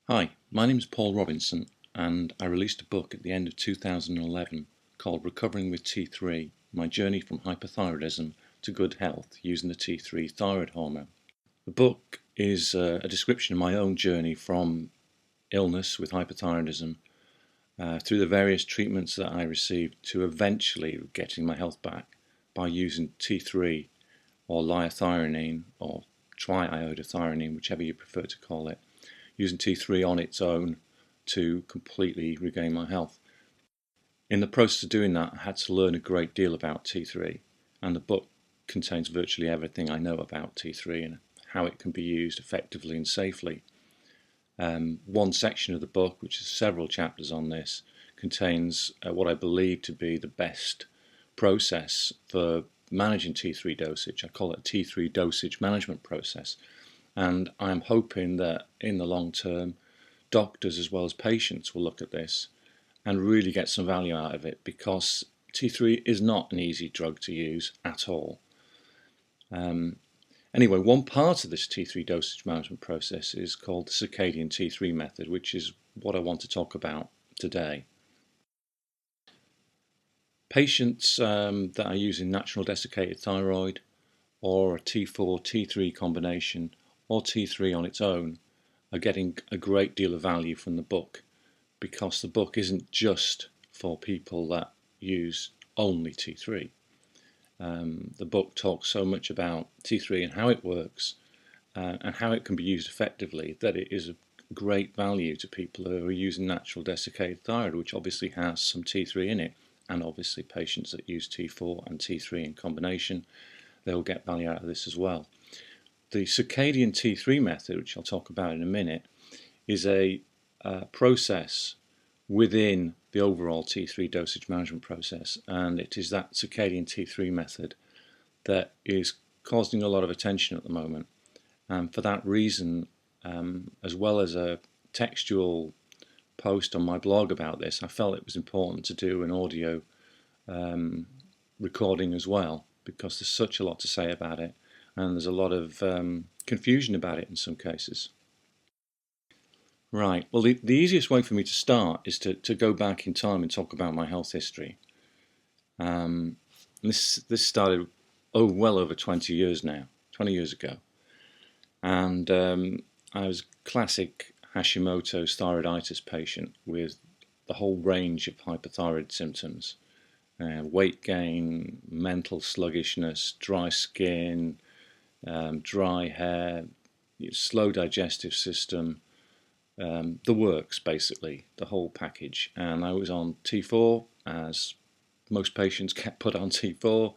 Hi, my name is Paul Robinson and I released a book at the end of 2011 called Recovering with T3, My Journey from Hypothyroidism to Good Health Using the T3 Thyroid Hormone. The book is a description of my own journey from illness with hypothyroidism through the various treatments that I received to eventually getting my health back by using T3 or liothyronine or triiodothyronine, whichever you prefer to call it, using T3 on its own to completely regain my health. In the process of doing that, I had to learn a great deal about T3, and the book contains virtually everything I know about T3 and how it can be used effectively and safely. One section of the book, which is several chapters on this, contains what I believe to be the best process for managing T3 dosage. I call it a T3 dosage management process. And I'm hoping that in the long term, doctors as well as patients will look at this and really get some value out of it, because T3 is not an easy drug to use at all. Anyway, one part of this T3 dosage management process is called the Circadian T3 Method, which is what I want to talk about today. Patients that are using natural desiccated thyroid or a T4-T3 combination or T3 on its own are getting a great deal of value from the book, because the book isn't just for people that use only T3. The book talks so much about T3 and how it works and how it can be used effectively that it is a great value to people who are using natural desiccated thyroid, which obviously has some T3 in it, and obviously patients that use T4 and T3 in combination, they'll get value out of this as well. The Circadian T3 method, which I'll talk about in a minute, is a process within the overall T3 dosage management process, and it is that Circadian T3 method that is causing a lot of attention at the moment. And for that reason, as well as a textual post on my blog about this, I felt it was important to do an audio recording as well, because there's such a lot to say about it and there's a lot of confusion about it in some cases. Right, well the easiest way for me to start is to go back in time and talk about my health history. This started well over 20 years now, 20 years ago. And I was a classic Hashimoto's thyroiditis patient with the whole range of hypothyroid symptoms. Weight gain, mental sluggishness, dry skin, dry hair, slow digestive system, the works basically, the whole package. And I was on T4, as most patients get put on T4,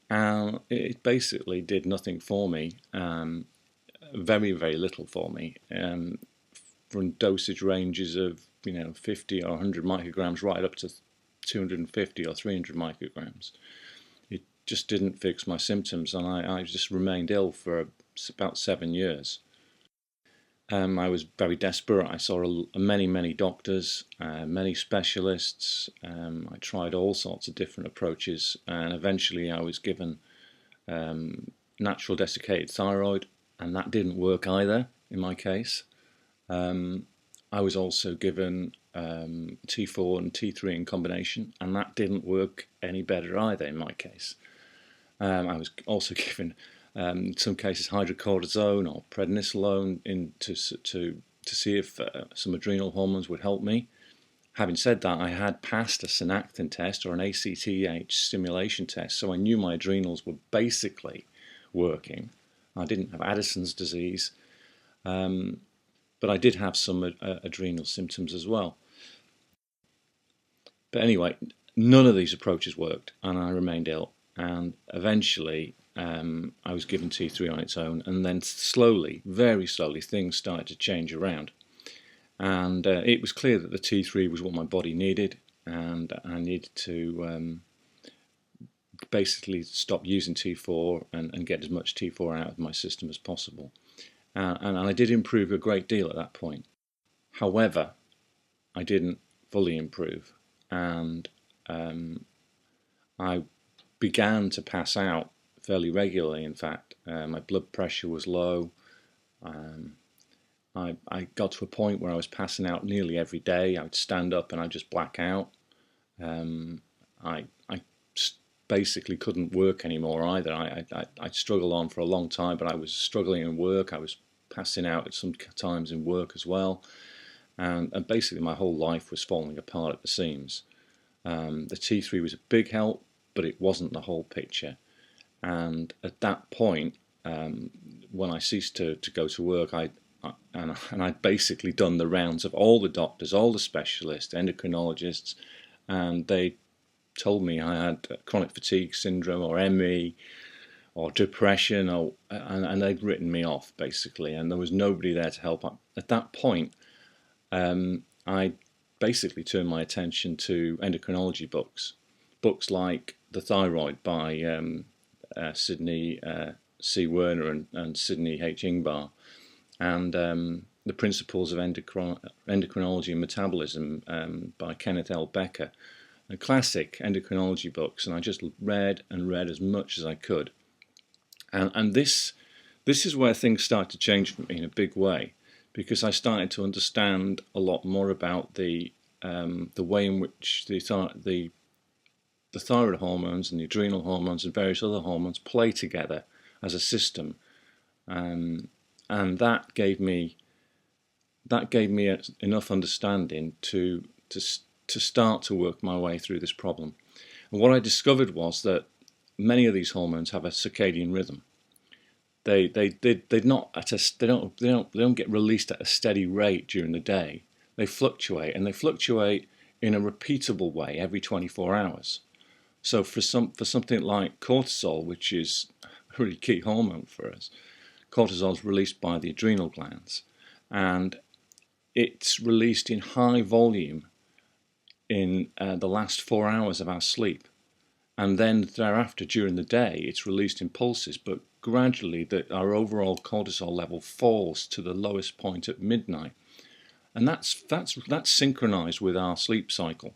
and it basically did nothing for me, very, very little for me, from dosage ranges of 50 or 100 micrograms right up to 250 or 300 micrograms. It just didn't fix my symptoms, and I just remained ill for about 7 years. I was very desperate. I saw many doctors, many specialists. I tried all sorts of different approaches, and eventually I was given natural desiccated thyroid, and that didn't work either in my case. I was also given T4 and T3 in combination, and that didn't work any better either in my case. I was also given in some cases hydrocortisone or prednisolone to see if some adrenal hormones would help me. Having said that, I had passed a synacthin test or an ACTH stimulation test, so I knew my adrenals were basically working. I didn't have Addison's disease, but I did have some adrenal symptoms as well. But anyway, none of these approaches worked, and I remained ill. And eventually, I was given T3 on its own, and then slowly, very slowly, things started to change around. And it was clear that the T3 was what my body needed, and I needed to basically stop using T4 and get as much T4 out of my system as possible. And I did improve a great deal at that point. However, I didn't fully improve, and I began to pass out fairly regularly. In fact, my blood pressure was low. I got to a point where I was passing out nearly every day. I would stand up and I'd just black out. I basically couldn't work anymore either. I struggled on for a long time, but I was struggling in work. I was passing out at some times in work as well. And basically my whole life was falling apart at the seams. The T3 was a big help, but it wasn't the whole picture. And at that point, when I ceased to go to work, I'd basically done the rounds of all the doctors, all the specialists, endocrinologists, and they told me I had chronic fatigue syndrome or ME or depression, and they'd written me off basically, and there was nobody there to help. At that point, I basically turned my attention to endocrinology books like The Thyroid by Sydney C. Werner and Sydney H. Ingbar, and The Principles of Endocrinology and Metabolism by Kenneth L. Becker. Classic endocrinology books, and I just read and read as much as I could. And this is where things started to change for me in a big way, because I started to understand a lot more about the way in which the thyroid hormones and the adrenal hormones and various other hormones play together as a system, and that gave me enough understanding to start to work my way through this problem. And what I discovered was that many of these hormones have a circadian rhythm. They don't get released at a steady rate during the day. They fluctuate, and they fluctuate in a repeatable way every 24 hours. So for something like cortisol, which is a really key hormone for us, cortisol is released by the adrenal glands, and it's released in high volume in the last 4 hours of our sleep, and then thereafter during the day it's released in pulses, but gradually our overall cortisol level falls to the lowest point at midnight, and that's synchronized with our sleep cycle,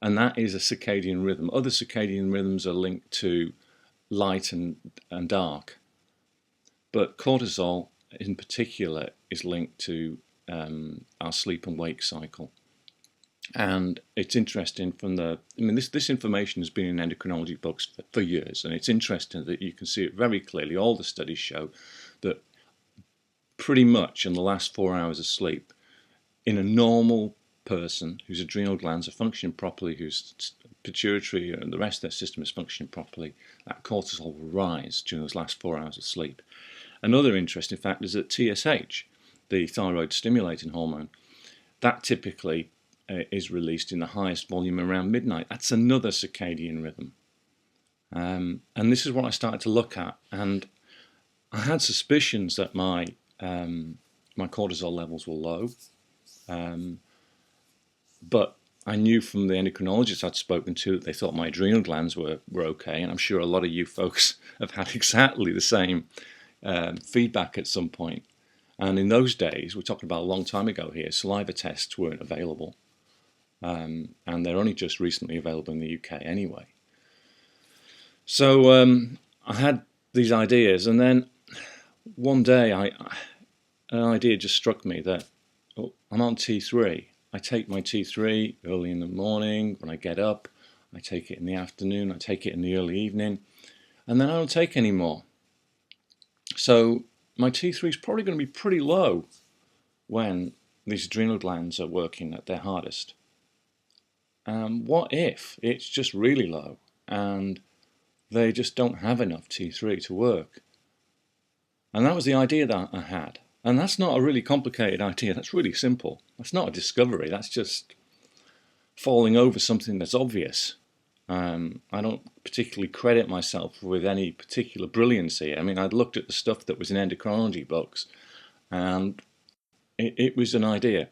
and that is a circadian rhythm. Other circadian rhythms are linked to light and dark, but cortisol in particular is linked to our sleep and wake cycle. And it's interesting this information has been in endocrinology books for years, and it's interesting that you can see it very clearly. All the studies show that pretty much in the last 4 hours of sleep, in a normal person whose adrenal glands are functioning properly, whose pituitary and the rest of their system is functioning properly, that cortisol will rise during those last 4 hours of sleep. Another interesting fact is that TSH, the thyroid stimulating hormone, that typically is released in the highest volume around midnight. That's another circadian rhythm. And this is what I started to look at, and I had suspicions that my cortisol levels were low, but I knew from the endocrinologists I'd spoken to that they thought my adrenal glands were okay, and I'm sure a lot of you folks have had exactly the same feedback at some point. And in those days, we're talking about a long time ago here, saliva tests weren't available. And they're only just recently available in the UK anyway. So I had these ideas, and then one day an idea just struck me that I'm on T3. I take my T3 early in the morning when I get up, I take it in the afternoon, I take it in the early evening, and then I don't take any more. So my T3 is probably going to be pretty low when these adrenal glands are working at their hardest. What if it's just really low and they just don't have enough T3 to work? And that was the idea that I had. And that's not a really complicated idea. That's really simple. That's not a discovery. That's just falling over something that's obvious. I don't particularly credit myself with any particular brilliancy. I mean, I'd looked at the stuff that was in endocrinology books, and it was an idea.